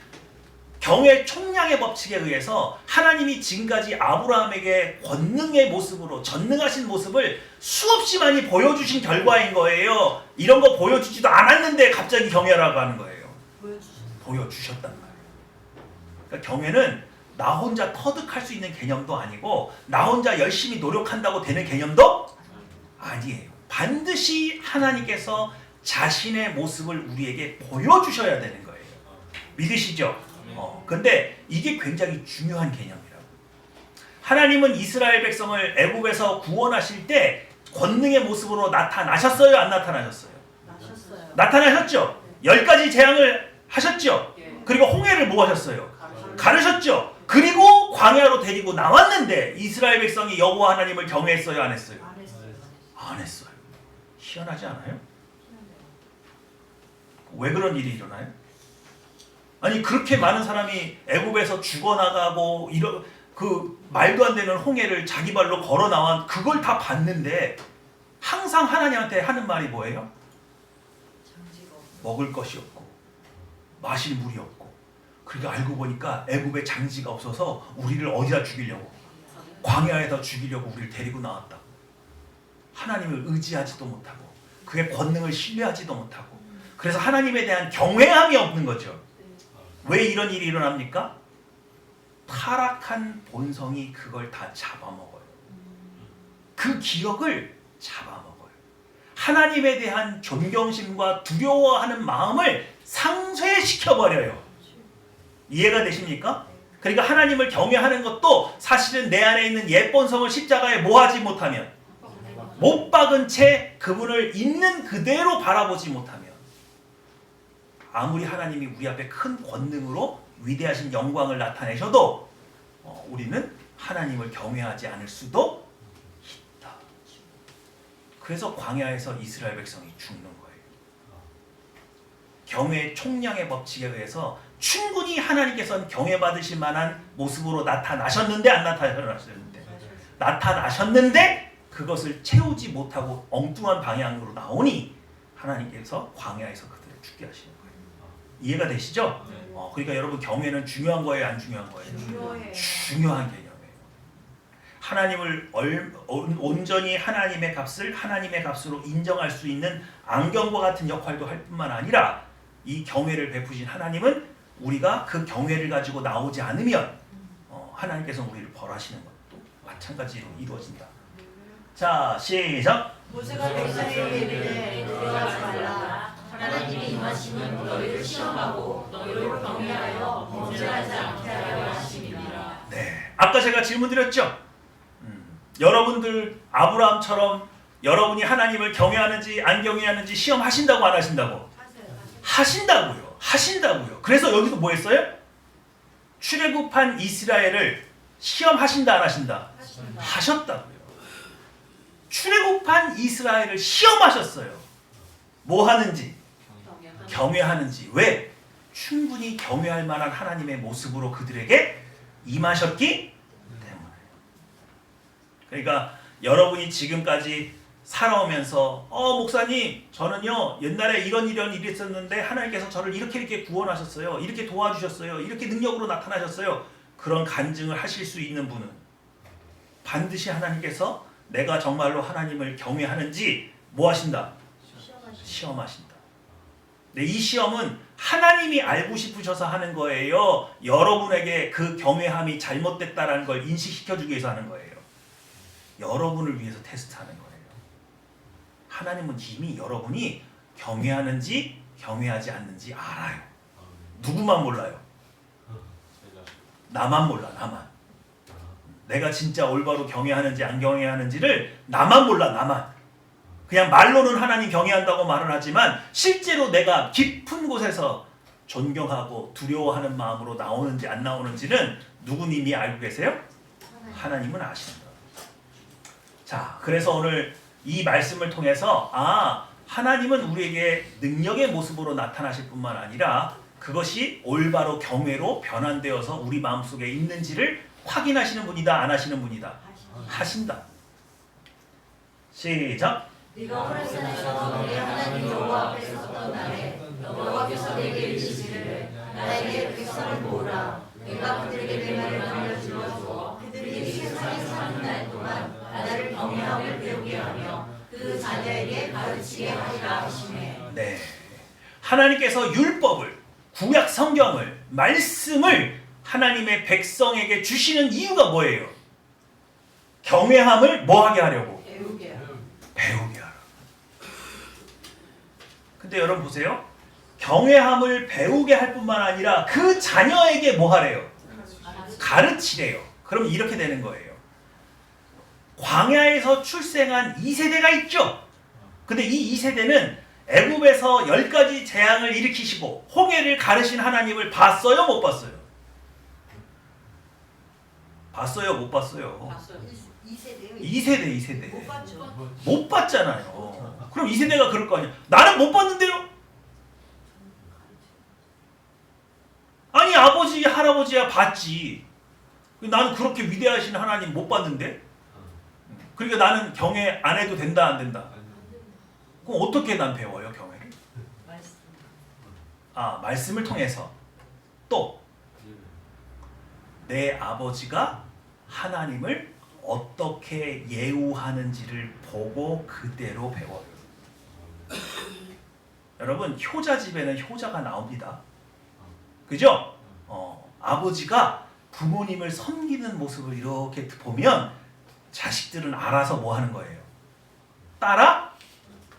경외 총량의 법칙에 의해서 하나님이 지금까지 아브라함에게 권능의 모습으로 전능하신 모습을 수없이 많이 보여주신 결과인 거예요. 이런 거 보여주지도 않았는데 갑자기 경외하라고 하는 거예요. 보여주셨단 말이에요. 그러니까 경외는 나 혼자 터득할 수 있는 개념도 아니고 나 혼자 열심히 노력한다고 되는 개념도 아니에요. 반드시 하나님께서 자신의 모습을 우리에게 보여주셔야 되는 거예요. 믿으시죠? 근데 이게 굉장히 중요한 개념이라고. 하나님은 이스라엘 백성을 애굽에서 구원하실 때 권능의 모습으로 나타나셨어요? 안 나타나셨어요? 나타나셨죠? 10가지 재앙을 하셨죠? 그리고 홍해를 뭐 하셨어요? 가르셨죠? 그리고 광야로 데리고 나왔는데 이스라엘 백성이 여호와 하나님을 경외했어요? 안 했어요? 안 했어요. 희한하지 않아요? 왜 그런 일이 일어나요? 아니 그렇게 많은 사람이 애굽에서 죽어나가고 그 말도 안 되는 홍해를 자기 발로 걸어 나와 그걸 다 봤는데 항상 하나님한테 하는 말이 뭐예요? 먹을 것이 없고 마실 물이 없고. 그러니까 알고 보니까 애굽에 장지가 없어서 우리를 어디다 죽이려고? 광야에다 죽이려고 우리를 데리고 나왔다. 하나님을 의지하지도 못하고 그의 권능을 신뢰하지도 못하고 그래서 하나님에 대한 경외함이 없는 거죠. 왜 이런 일이 일어납니까? 타락한 본성이 그걸 다 잡아먹어요. 그 기억을 잡아먹어요. 하나님에 대한 존경심과 두려워하는 마음을 상쇄시켜버려요. 이해가 되십니까? 그러니까 하나님을 경외하는 것도 사실은 내 안에 있는 예쁜 성을 십자가에 모하지 못하면, 못 박은 채 그분을 있는 그대로 바라보지 못하면, 아무리 하나님이 우리 앞에 큰 권능으로 위대하신 영광을 나타내셔도 우리는 하나님을 경외하지 않을 수도 있다. 그래서 광야에서 이스라엘 백성이 죽는 거예요. 경외의 총량의 법칙에 의해서 충분히 하나님께서는 경외받으실 만한 모습으로 나타나셨는데 안 나타나셨는데, 나타나셨는데 그것을 채우지 못하고 엉뚱한 방향으로 나오니 하나님께서 광야에서 그들을 죽게 하시는 거예요. 이해가 되시죠? 그러니까 여러분, 경외는 중요한 거예요, 안 중요한 거예요? 중요한 개념이에요. 하나님을 온전히 하나님의 값을 하나님의 값으로 인정할 수 있는 안경과 같은 역할도 할 뿐만 아니라, 이 경외를 베푸신 하나님은 우리가 그 경외를 가지고 나오지 않으면 하나님께서 우리를 벌하시는 것도 마찬가지로 이루어진다. 자, 시작. 모세가 백성에게 이르되 두려워하지 말라. 하나님의 임하심은 너희를 시험하고 너희를 경외하여 범죄하지 않게 하려 하심이니라. 네, 아까 제가 질문 드렸죠. 여러분들 아브라함처럼 여러분이 하나님을 경외하는지 안 경외하는지 시험하신다고 안 하신다고? 하신다고요. 하신다고요. 그래서 여기서 뭐 했어요? 출애굽한 이스라엘을 시험하신다 안 하신다? 하셨다고요. 출애굽한 이스라엘을 시험하셨어요. 뭐 하는지? 경외하는지. 왜? 충분히 경외할 만한 하나님의 모습으로 그들에게 임하셨기 때문에. 그러니까 여러분이 지금까지 살아오면서 목사님, 저는요 옛날에 이런 일이 있었는데 하나님께서 저를 이렇게 구원하셨어요, 이렇게 도와주셨어요, 이렇게 능력으로 나타나셨어요, 그런 간증을 하실 수 있는 분은 반드시 하나님께서 내가 정말로 하나님을 경외하는지 뭐 하신다? 시험하신다. 네, 이 시험은 하나님이 알고 싶으셔서 하는 거예요? 여러분에게 그 경외함이 잘못됐다라는 걸 인식시켜주기 위해서 하는 거예요? 여러분을 위해서 테스트하는 거예요. 하나님은 이미 여러분이 경외하는지 경외하지 않는지 알아요. 누구만 몰라요? 나만 몰라. 나만. 내가 진짜 올바로 경외하는지 안 경외하는지를 나만 몰라. 나만. 그냥 말로는 하나님 경외한다고 말을 하지만 실제로 내가 깊은 곳에서 존경하고 두려워하는 마음으로 나오는지 안 나오는지는 누구님이 알고 계세요? 하나님은 아신다. 자, 그래서 오늘 이 말씀을 통해서 하나님은 우리에게 능력의 모습으로 나타나실 뿐만 아니라 그것이 올바로 경외로 변환되어서 우리 마음속에 있는지를 확인하시는 분이다, 안 하시는 분이다? 하신다. 시작. 네가 호렙산에서 너희 하나님 여호와 앞에 섰던 날에 여호와께서 내게 이르시기를 나에게 백성을 모으라. 네가 그들에게 내 말을 알려주어 그들이 세상에 사는 날 동안 나를 경외함을 배우게 하며 그 자녀에게 가르치게 하리라 하시네. 네, 하나님께서 율법을, 구약 성경을, 말씀을 하나님의 백성에게 주시는 이유가 뭐예요? 경외함을 뭐하게 하려고? 배우게 하라. 근데 여러분 보세요. 경외함을 배우게 할 뿐만 아니라 그 자녀에게 뭐 하래요? 가르치래요. 그럼 이렇게 되는 거예요. 광야에서 출생한 2세대가 있죠. 근데 이 2세대는 애굽에서 10가지 재앙을 일으키시고 홍해를 가르신 하나님을 봤어요? 못 봤어요? 봤어요? 못 봤어요? 2세대. 못 봤죠. 못 봤잖아요. 그럼 2세대가 그럴 거 아니야. 나는 못 봤는데요? 아니, 아버지, 할아버지야 봤지. 나는 그렇게 위대하신 하나님 못 봤는데? 그러니까 나는 경외 안 해도 된다, 안 된다? 그럼 어떻게 난 배워요, 경외를? 말씀을 통해서. 또 내 아버지가 하나님을 어떻게 예우하는지를 보고 그대로 배워요. 여러분 효자 집에는 효자가 나옵니다. 그죠? 아버지가 부모님을 섬기는 모습을 이렇게 보면 자식들은 알아서 뭐 하는 거예요? 따라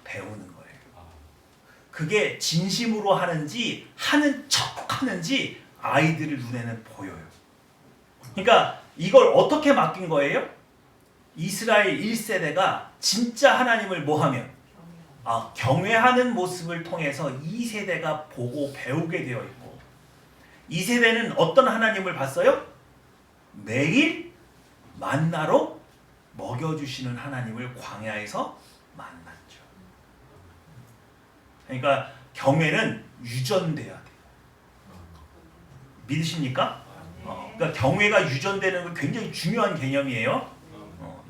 배우는 거예요. 그게 진심으로 하는지 하는 척 하는지 아이들 눈에는 보여요. 그러니까 이걸 어떻게 맡긴 거예요? 이스라엘 1세대가 진짜 하나님을 뭐하면 경외하는 모습을 통해서 2세대가 보고 배우게 되어 있고, 2세대는 어떤 하나님을 봤어요? 매일 만나로 먹여주시는 하나님을 광야에서 만났죠. 그러니까 경외는 유전돼야 돼요. 믿으십니까? 그러니까 경외가 유전되는 건 굉장히 중요한 개념이에요.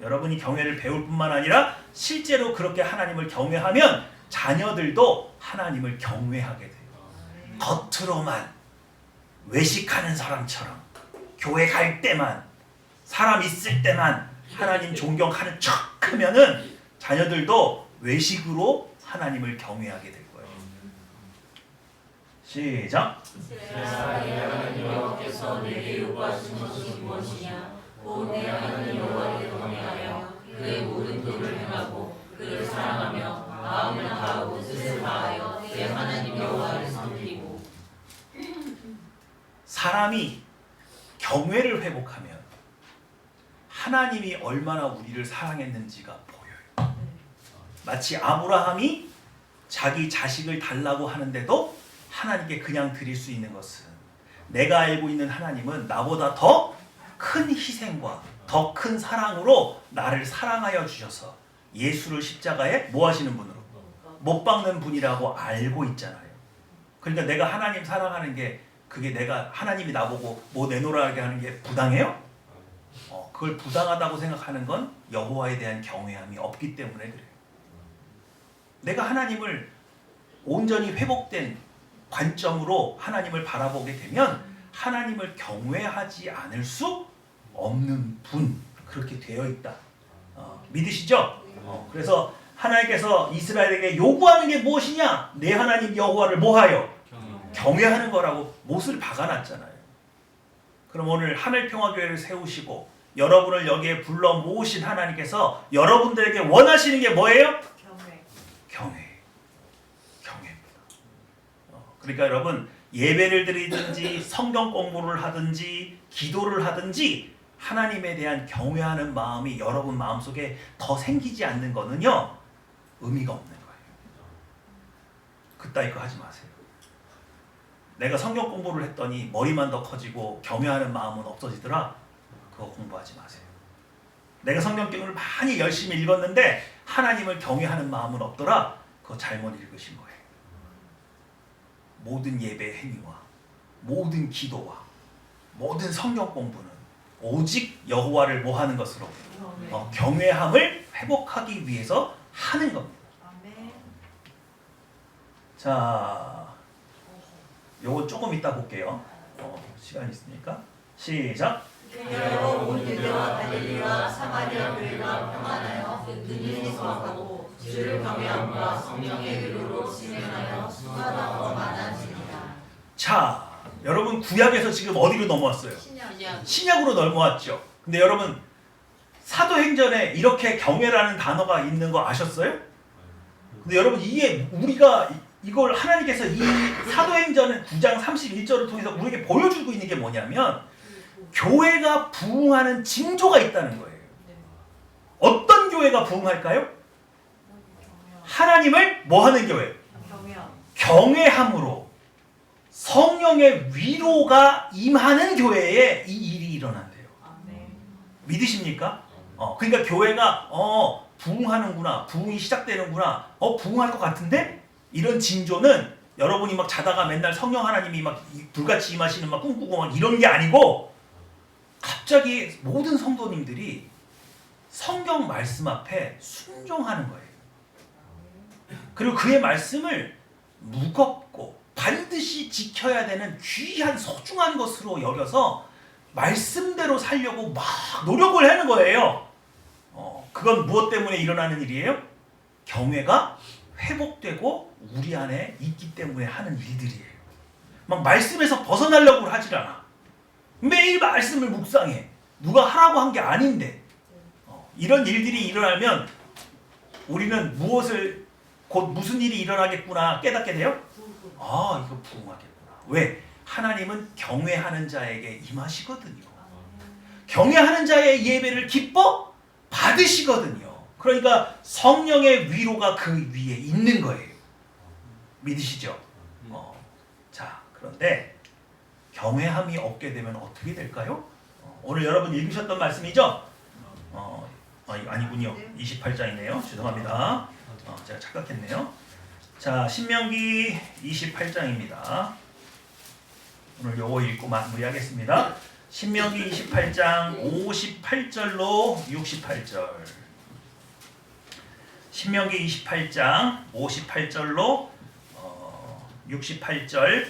여러분이 경외를 배울 뿐만 아니라 실제로 그렇게 하나님을 경외하면 자녀들도 하나님을 경외하게 돼요. 겉으로만 외식하는 사람처럼 교회 갈 때만, 사람 있을 때만 하나님 존경하는 척 하면은 자녀들도 외식으로 하나님을 경외하게 될 거예요. 시작. 하나님 여호와께서 내게 요구하신 것이 무엇이냐? 곧 내 하나님 여호와를 경외하여 그의 모든 도를 행하고 그를 사랑하며 마음을 다하고 뜻을 다하여 내 하나님 여호와를 섬기고. 사람이 경외를 회복하면 하나님이 얼마나 우리를 사랑했는지가 보여요. 마치 아브라함이 자기 자식을 달라고 하는데도 하나님께 그냥 드릴 수 있는 것은, 내가 알고 있는 하나님은 나보다 더 큰 희생과 더 큰 사랑으로 나를 사랑하여 주셔서 예수를 십자가에 뭐 하시는 분으로? 못 박는 분이라고 알고 있잖아요. 그러니까 내가 하나님 사랑하는 게, 그게 내가 하나님이 나보고 뭐 내놓으라게 하는 게 부당해요? 그걸 부당하다고 생각하는 건 여호와에 대한 경외함이 없기 때문에 그래요. 내가 하나님을 온전히 회복된 관점으로 하나님을 바라보게 되면 하나님을 경외하지 않을 수 없는 분, 그렇게 되어 있다. 믿으시죠? 그래서 하나님께서 이스라엘에게 요구하는 게 무엇이냐? 내 하나님 여호와를 뭐하여? 경외하는 거라고 못을 박아놨잖아요. 그럼 오늘 하늘평화교회를 세우시고 여러분을 여기에 불러 모으신 하나님께서 여러분들에게 원하시는 게 뭐예요? 경외입니다. 그러니까 여러분, 예배를 드리든지 성경 공부를 하든지 기도를 하든지 하나님에 대한 경외하는 마음이 여러분 마음속에 더 생기지 않는 거는요, 의미가 없는 거예요. 그따위 거 하지 마세요. 내가 성경 공부를 했더니 머리만 더 커지고 경외하는 마음은 없어지더라. 그거 공부하지 마세요. 내가 성경을 많이 열심히 읽었는데 하나님을 경외하는 마음은 없더라. 그거 잘못 읽으신 거예요. 모든 예배 행위와 모든 기도와 모든 성경 공부는 오직 여호와를 뭐하는 것으로? 경외함을 회복하기 위해서 하는 겁니다. 자, 요거 조금 이따 볼게요. 시간 있으니까. 시작. 여러 온 유대와 갈릴리와 사마리아 교회가 평안하여 은근히 소망하고 주를 경외함과 성령의 의로로 진행하여 수가 더 많아지리라. 자, 여러분 구약에서 지금 어디로 넘어왔어요? 신약으로 넘어왔죠. 근데 여러분 사도행전에 이렇게 경외라는 단어가 있는 거 아셨어요? 근데 여러분 이게 우리가 이걸 하나님께서 이 사도행전 9장 31절을 통해서 우리에게 보여주고 있는 게 뭐냐면 교회가 부흥하는 징조가 있다는 거예요. 어떤 교회가 부흥할까요? 하나님을 뭐하는 교회? 경외함으로 성령의 위로가 임하는 교회에 이 일이 일어난대요. 믿으십니까? 그러니까 교회가 부흥하는구나, 부흥이 시작되는구나, 부흥할 것 같은데 이런 징조는 여러분이 막 자다가 맨날 성령 하나님이 막 불같이 임하시는 막 꿈꾸고 막 이런 게 아니고 갑자기 모든 성도님들이 성경 말씀 앞에 순종하는 거예요. 그리고 그의 말씀을 무겁고 반드시 지켜야 되는 귀한 소중한 것으로 여겨서 말씀대로 살려고 막 노력을 하는 거예요. 그건 무엇 때문에 일어나는 일이에요? 경외가 회복되고 우리 안에 있기 때문에 하는 일들이에요. 막 말씀에서 벗어나려고 하질 않아. 매일 말씀을 묵상해. 누가 하라고 한 게 아닌데 이런 일들이 일어나면 우리는 곧 무슨 일이 일어나겠구나 깨닫게 돼요? 아, 이거 부흥하겠구나. 왜? 하나님은 경외하는 자에게 임하시거든요. 경외하는 자의 예배를 기뻐 받으시거든요. 그러니까 성령의 위로가 그 위에 있는 거예요. 믿으시죠? 자, 그런데 경외함이 없게 되면 어떻게 될까요? 오늘 여러분 읽으셨던 말씀이죠? 아니군요. 28장이네요. 죄송합니다. 제가 착각했네요. 자, 신명기 28장입니다. 오늘 요거 읽고 마무리하겠습니다. 신명기 28장 58절로 68절. 신명기 28장 58절로 68절.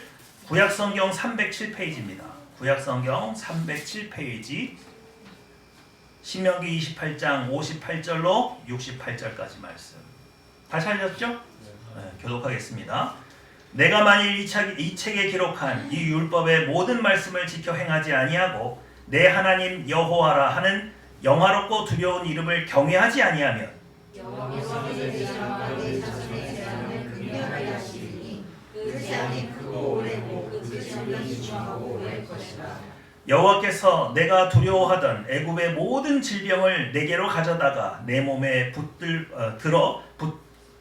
구약성경 307페이지입니다. 구약성경 307페이지. 신명기 28장 58절로 68절까지 말씀. 다 찾으셨죠? 네, 교독하겠습니다. 내가 만일 이 책에 기록한 이 율법의 모든 말씀을 지켜 행하지 아니하고 내 하나님 여호와라 하는 영화롭고 두려운 이름을 경외하지 아니하면 여호와께서 내 자손과 내 자손의 재앙을 극렬하게 하시리니 그 재앙이 크고 오래고 그 질병이 중하고 오래일 것이라. 여호와께서 내가 두려워하던 애굽의 모든 질병을 내게로 가져다가 내 몸에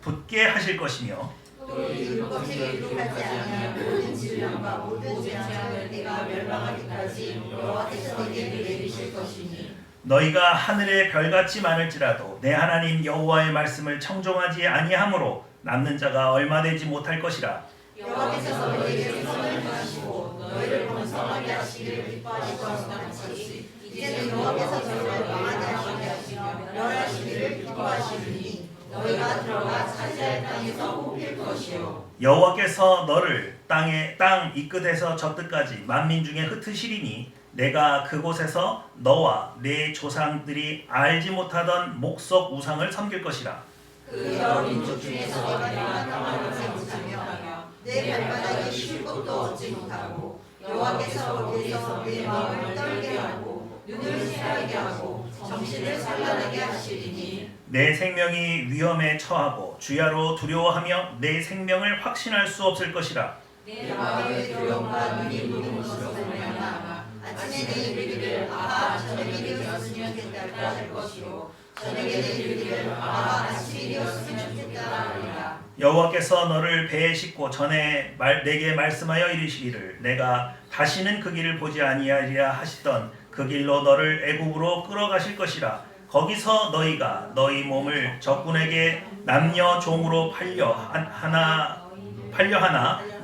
붙게 하실 것이며 또 이 율법책에 기록하지 아니한 모든 질병과 모든 재앙을 내가 멸망하기까지 여호와께서 내게 내리실 것이니 너희가 하늘의 별같이 많을지라도 내 하나님 여호와의 말씀을 청종하지 아니하므로 남는 자가 얼마 되지 못할 것이라. 여호와께서 너희에게 선을 하시고 너희를 번성하게 하시기를 기뻐하실 것과 같이 이제는 여호와께서 너희를 망하게 하시며 멸하시기를 기뻐하시리니 너희가 들어가 차지할 땅에서 뽑힐 것이요 여호와께서 너를 땅 이 끝에서 저 끝까지 만민 중에 흩으시리니 내가 그곳에서 너와 내 조상들이 알지 못하던 목석 우상을 섬길 것이라. 그 여러 민족 중에서 너희가 땅을 얻지 못하며 내 발바닥이 쉴 곳도 얻지 못하고 여호와께서 거기에서 내 마음을 떨게 하고 눈을 새하게 하고 정신을 산란하게 하시리니 내 생명이 위험에 처하고 주야로 두려워하며 내 생명을 확신할 수 없을 것이라. 내 마음의 두려움과 눈이 부는 것으로 말미암아 아침에 내 이르기를 아하 저녁이 되었으면 좋겠다 할 것이요 저녁에 내 이르기를 아하 아침이 되었으면 좋겠다 하리라. 여호와께서 너를 배에 싣고 전에 내게 말씀하여 이르시기를 내가 다시는 그 길을 보지 아니하리라 하시던 그 길로 너를 애굽으로 끌어가실 것이라. 거기서 너희가 너희 몸을 적군에게 남녀 종으로 팔려 하나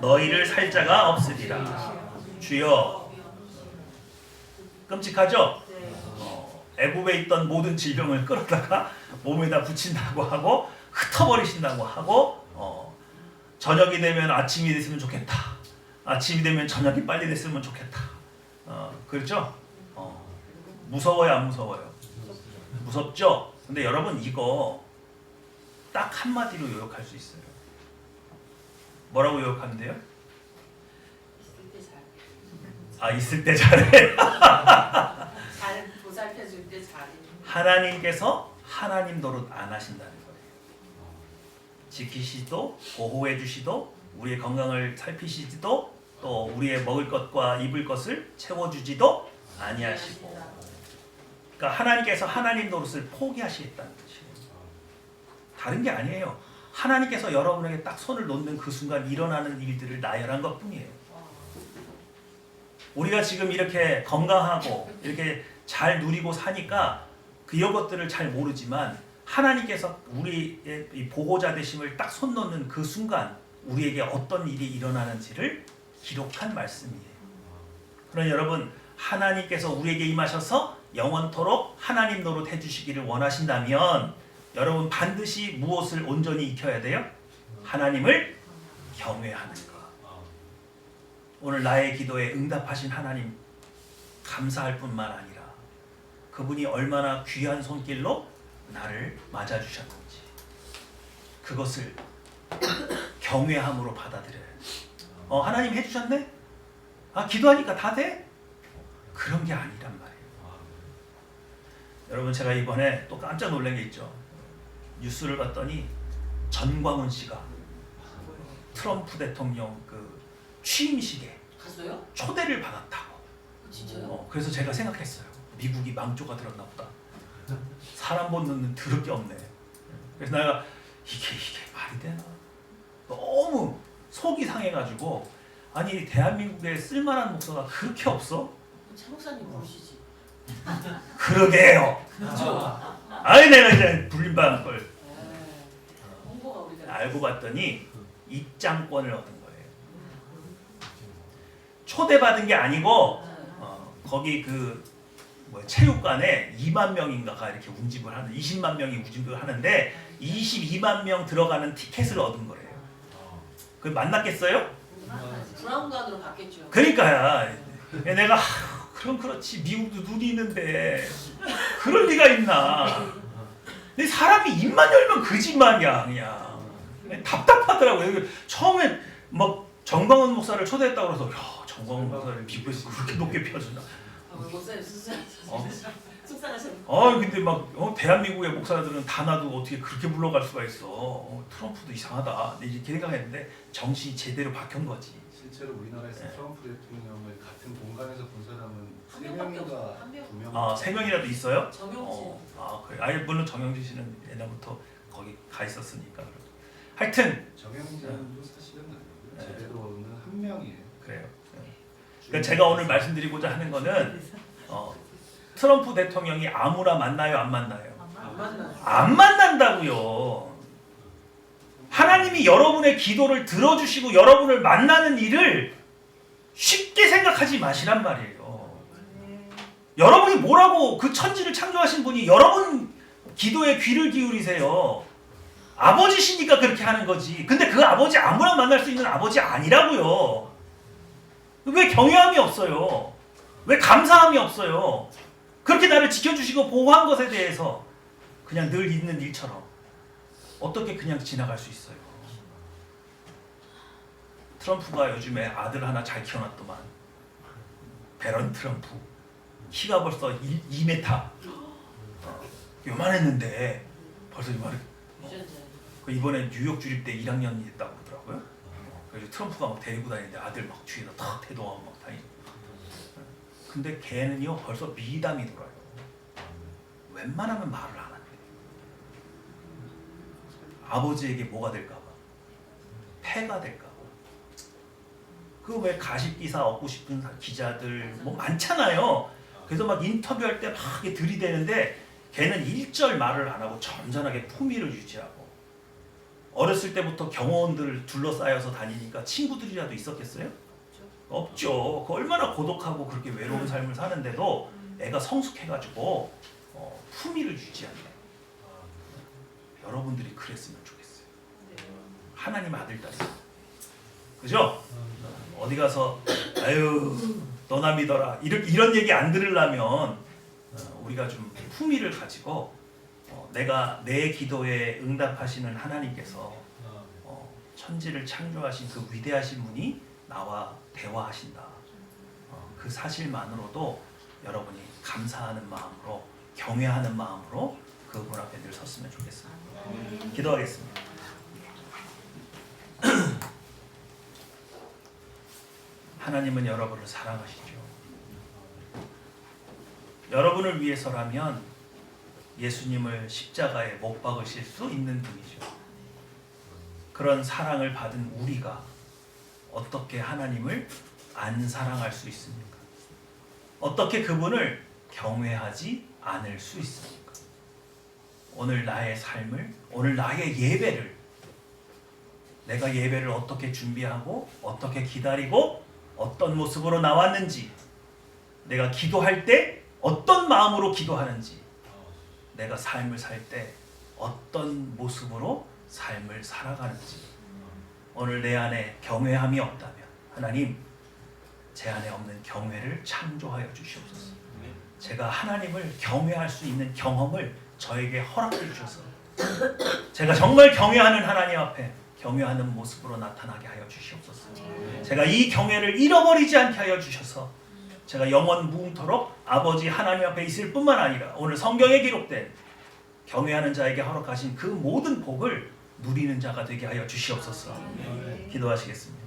너희를 살 자가 없으리라. 주여, 끔찍하죠? 애굽에 있던 모든 질병을 끌어다가 몸에다 붙인다고 하고 흩어버리신다고 하고 저녁이 되면 아침이 됐으면 좋겠다. 아침이 되면 저녁이 빨리 됐으면 좋겠다. 그렇죠? 무서워요, 안 무서워요? 무섭죠? 근데 여러분 이거 딱 한마디로 요약할 수 있어요. 뭐라고 요약하면 돼요? 있을 때 잘해. 잘 보살펴줄 때 잘해. 하나님께서 하나님 노릇 안 하신다는 거예요. 지키시도 보호해 주시도 우리의 건강을 살피시지도 또 우리의 먹을 것과 입을 것을 채워주지도 아니하시고, 그러니까 하나님께서 하나님 노릇을 포기하시겠다는 것이에요. 다른 게 아니에요. 하나님께서 여러분에게 딱 손을 놓는 그 순간 일어나는 일들을 나열한 것뿐이에요. 우리가 지금 이렇게 건강하고 이렇게 잘 누리고 사니까 이것들을 잘 모르지만 하나님께서 우리의 이 보호자 되심을 딱 손 놓는 그 순간 우리에게 어떤 일이 일어나는지를 기록한 말씀이에요. 그러나 여러분, 하나님께서 우리에게 임하셔서 영원토록 하나님 노릇 해주시기를 원하신다면 여러분 반드시 무엇을 온전히 익혀야 돼요? 하나님을 경외하는 것. 오늘 나의 기도에 응답하신 하나님 감사할 뿐만 아니라 그분이 얼마나 귀한 손길로 나를 맞아주셨는지 그것을 경외함으로 받아들여요. 하나님 해주셨네? 기도하니까 다 돼? 그런 게 아니란 말이에요. 여러분 제가 이번에 또 깜짝 놀란 게 있죠. 뉴스를 봤더니 전광훈 씨가 트럼프 대통령 그 취임식에 갔어요? 초대를 받았다고. 진짜요? 그래서 제가 생각했어요. 미국이 망조가 들었나 보다. 사람 보는 더럽게 없네. 그래서 내가 이게 말이 되나? 너무 속이 상해가지고 아니 대한민국에 쓸만한 목사가 그렇게 없어? 차 목사님 부르시지. 그러게요. 그렇죠. 아니 내가 이제 불림받은 걸 홍보가 우리가 알고 봤더니 입장권을 얻은 거예요. 초대받은 게 아니고 거기 체육관에 2만 명인가가 이렇게 운집을 하는 20만 명이 운집을 하는데 22만 명 들어가는 티켓을 얻은 거래요. 그 만났겠어요? 브라운관으로 바뀌었죠. 그러니까야 내가 그럼 그렇지 미국도 눈이 있는데 그럴 리가 있나? 근데 사람이 입만 열면 거짓말이야 그냥. 답답하더라고요. 처음에 막 정광훈 목사를 초대했다고 그래서 야 정광훈 목사를 미국에서 그렇게 높게 펴준다. 목사님 속상하셨네. 근데 막 대한민국의 목사들은 다 놔두고 어떻게 그렇게 물러갈 수가 있어. 트럼프도 이상하다 이렇게 생각했는데 정신이 제대로 박힌 거지. 실제로 우리나라에서 트럼프 대통령을 같은 공간에서 본 사람은 한 3명인가 명밖에 없어. 2명. 3명이라도 있어요? 정영진. 그래. 물론 정영진 씨는 옛날부터 거기 가 있었으니까. 하여튼 정영진도 사실은 아니고요. 제대로는 한 명이에요. 그래요. 그러니까 제가 오늘 말씀드리고자 하는 거는 트럼프 대통령이 아무나 만나요, 안 만나요? 안 만나요. 안 만난다고요. 하나님이 여러분의 기도를 들어주시고 여러분을 만나는 일을 쉽게 생각하지 마시란 말이에요. 여러분이 뭐라고 그 천지를 창조하신 분이 여러분 기도에 귀를 기울이세요. 아버지시니까 그렇게 하는 거지. 근데 그 아버지 아무나 만날 수 있는 아버지 아니라고요. 왜 경외함이 없어요? 왜 감사함이 없어요? 그렇게 나를 지켜주시고 보호한 것에 대해서 그냥 늘 있는 일처럼 어떻게 그냥 지나갈 수 있어요? 트럼프가 요즘에 아들 하나 잘 키워놨더만. 베런 트럼프. 키가 벌써 2m. 요만했는데 벌써 이만해. 이번에 뉴욕 주립대 1학년이 됐다고 그러더라고요. 그래서 트럼프가 막 데리고 다니는데 아들 막 뒤에서 탁 태도하고 막 다니고. 근데 걔는요 벌써 미담이 돌아요. 웬만하면 말을 안 하네. 아버지에게 뭐가 될까봐, 패가 될까봐. 그 왜 가십 기사 얻고 싶은 기자들 뭐 많잖아요. 그래서 막 인터뷰할 때 막 들이대는데 걔는 일절 말을 안 하고 점잖하게 품위를 유지하고. 어렸을 때부터 경호원들을 둘러싸여서 다니니까 친구들이라도 있었겠어요? 없죠. 그 얼마나 고독하고 그렇게 외로운 삶을 사는데도 애가 성숙해가지고 품위를 유지한다. 여러분들이 그랬으면 좋겠어요. 하나님 아들 딸이. 그죠? 어디 가서 아유 너나 믿어라 이런 얘기 안 들으려면 우리가 좀 품위를 가지고 내가 내 기도에 응답하시는 하나님께서 천지를 창조하신 그 위대하신 분이 나와 대화하신다. 그 사실만으로도 여러분이 감사하는 마음으로 경외하는 마음으로 그분 앞에 늘 섰으면 좋겠습니다. 기도하겠습니다. 하나님은 여러분을 사랑하시죠. 여러분을 위해서라면 예수님을 십자가에 못 박으실 수 있는 분이죠. 그런 사랑을 받은 우리가 어떻게 하나님을 안 사랑할 수 있습니까? 어떻게 그분을 경외하지 않을 수 있습니까? 오늘 나의 삶을, 오늘 나의 예배를, 내가 예배를 어떻게 준비하고 어떻게 기다리고 어떤 모습으로 나왔는지, 내가 기도할 때 어떤 마음으로 기도하는지, 내가 삶을 살 때 어떤 모습으로 삶을 살아가는지, 오늘 내 안에 경외함이 없다면 하나님 제 안에 없는 경외를 창조하여 주시옵소서. 제가 하나님을 경외할 수 있는 경험을 저에게 허락해 주셔서 제가 정말 경외하는 하나님 앞에 경외하는 모습으로 나타나게 하여 주시옵소서. 제가 이 경외를 잃어버리지 않게 하여 주셔서 제가 영원 무궁토록 아버지 하나님 앞에 있을 뿐만 아니라 오늘 성경에 기록된 경외하는 자에게 허락하신 그 모든 복을 누리는 자가 되게 하여 주시옵소서. 기도하시겠습니다.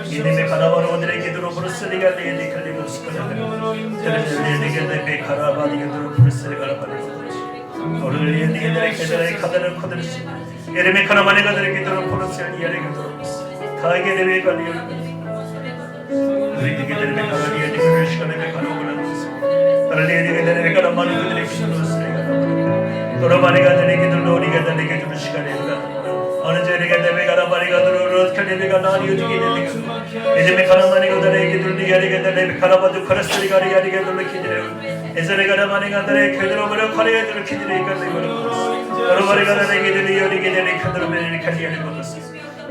이님의 가나바로들의 기도로 부르스리가 내게 걸리고 스컬라가 내게 가라바디가 부르스리가 가라바디가 오늘 내게 계절에 가다를 코들시 예레미 가나마네가 내게 기도로 부르스리 예레가 부르스 다에게 내게 걸리고 우리 내게 내게 가라리에 내게 시간에 가라오고 나를 내게 내게 가라마네 그들의 기도로 스리가 도라마네가 내게 기도로 우리가 내게 주는 시간에 어느 저리가 내게 가라바리가 들어로 칼레가 나리오 되게 되게 이제 가라마니가 내게 들리 야리가 내게 가라바도 카라스리가 야리가 들리 기드레 에서레 가라마니가 내게 그대로 버려 카레가 들리 기드레 가르고 도라마리가 내게 들리 야리가 내게 그대로 베리 칼리가 들고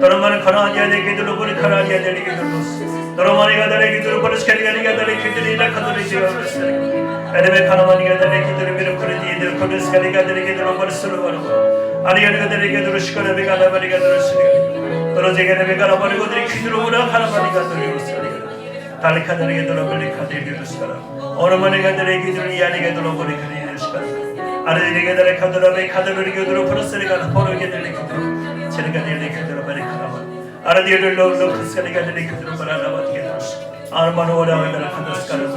도라마는 카라니아 내게 들로 버리 카라니아 내게 들고 도라마니가 내게 들로 버리 스카리가 내게 기드레 라카도리 지와르스 에레메 가라마니가 내게 들로 버리 카라니아 들로 버리 스카리가 내게 들로 버리 스로 버리고 아리가리가 내게 들으시거나 내가 나바리가 들으시거나 떨어지게 내가 나바리고 들이 퀴드로구나 가라바리가 들으시거나 달리카 내게 들어버리카 내게 들으시거나 오르마니가 내게 들이 야리가 들어버리카 내게 들으시거나 아리가 내게 카드라베 카드르리가 들어버렸으리가 버르게 내게 들어 제가 내게 들어버리카 나바 아리가 로크스카리가 내게 들어버라나바티게 들으시 아르마노 오라가 내가 카드스카르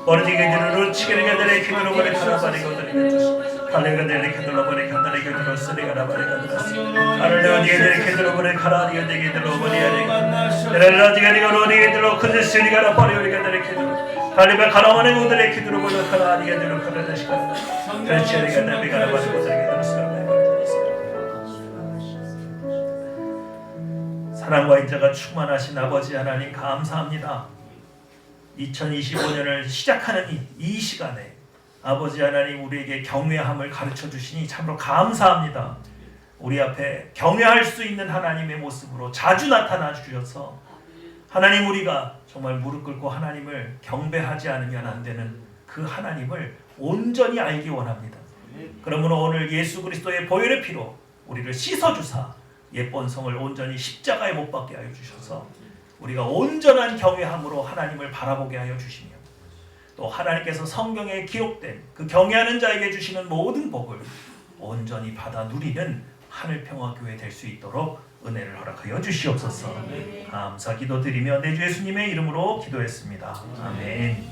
버르디게 들으로 치게리가 내게 들어버리카 나바리가 들으시 칼레가 내게 들어버리 간다리가 들었으리가 나바리가 들었으리 아르레가 내게 들어버리 카라디가 내게 들어버리 아리가 에라라디가 내가 로디가 들어 크드스리가 나버리가 내게 들어 달리바 카라마네 고들에게 들어버리 카라디가 들어 카라다시가 벨체리가 내가 나바리 고들에게 들었으리 사랑과 인자가 충만하신 아버지 하나님 감사합니다. 2025년을 시작하는 이 시간에 아버지 하나님 우리에게 경외함을 가르쳐 주시니 참으로 감사합니다. 우리 앞에 경외할 수 있는 하나님의 모습으로 자주 나타나 주셔서 하나님 우리가 정말 무릎 꿇고 하나님을 경배하지 않으면 안 되는 그 하나님을 온전히 알기 원합니다. 그러므로 오늘 예수 그리스도의 보혈의 피로 우리를 씻어주사 옛본성을 온전히 십자가에 못 박게 하여 주셔서 우리가 온전한 경외함으로 하나님을 바라보게 하여 주시며 또 하나님께서 성경에 기록된 그 경외하는 자에게 주시는 모든 복을 온전히 받아 누리는 하늘평화교회 될 수 있도록 은혜를 허락하여 주시옵소서. 감사 기도드리며 내 주 예수님의 이름으로 기도했습니다. 아멘.